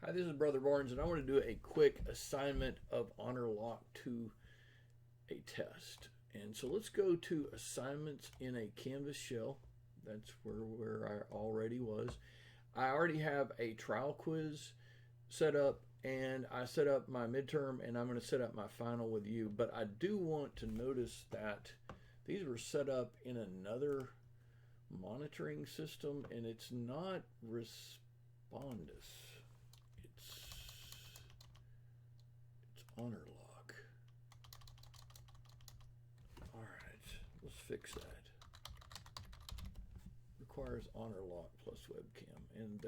Hi, this is Brother Barnes, and I want to do a quick assignment of Honorlock to a test. And so let's go to assignments in a Canvas shell. That's where I already was. I already have a trial quiz set up, and I set up my midterm, and I'm going to set up my final with you. But I do want to notice that these were set up in another monitoring system, and it's not Respondus. It's Honorlock. All right, let's fix that. Requires Honorlock plus webcam, and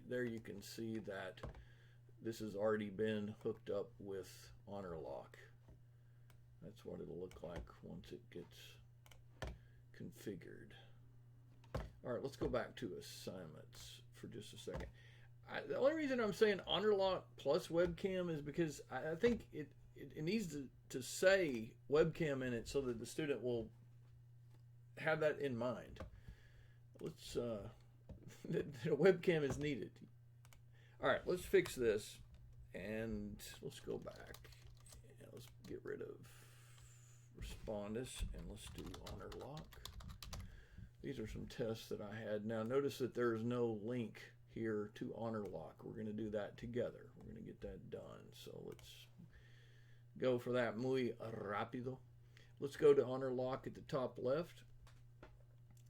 there you can see that this has already been hooked up with Honorlock. That's what it'll look like once it gets configured. All right, let's go back to assignments for just a second. The only reason I'm saying Honorlock plus webcam is because I think it needs to say webcam in it so that the student will have that in mind. Let's the webcam is needed. All right, let's fix this, and let's go back and let's get rid of Respondus, and let's do Honorlock. These are some tests that I had. Now notice that there's no link here to Honorlock. We're going to do that together. We're going to get that done. So let's go for that muy rápido. Let's go to Honorlock at the top left.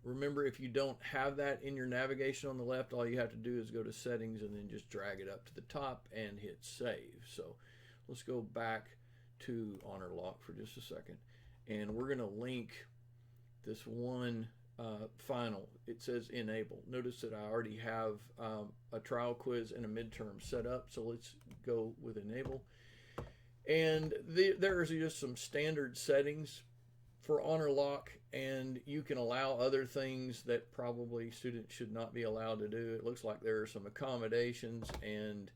Remember, if you don't have that in your navigation on the left, all you have to do is go to settings and then just drag it up to the top and hit save. So let's go back to Honorlock for just a second. And we're going to link this one final. It says enable. Notice that I already have a trial quiz and a midterm set up. So let's go with enable. And there's just some standard settings for Honorlock, and you can allow other things that probably students should not be allowed to do. It looks like there are some accommodations and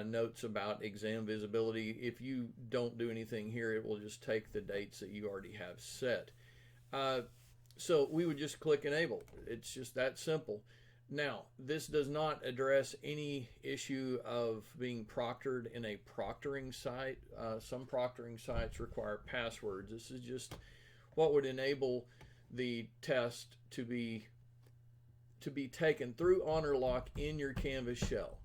notes about exam visibility. If you don't do anything here, it will just take the dates that you already have set. So we would just click enable. It's just that simple. Now, this does not address any issue of being proctored in a proctoring site. Some proctoring sites require passwords. This is just what would enable the test to be taken through Honorlock in your Canvas shell.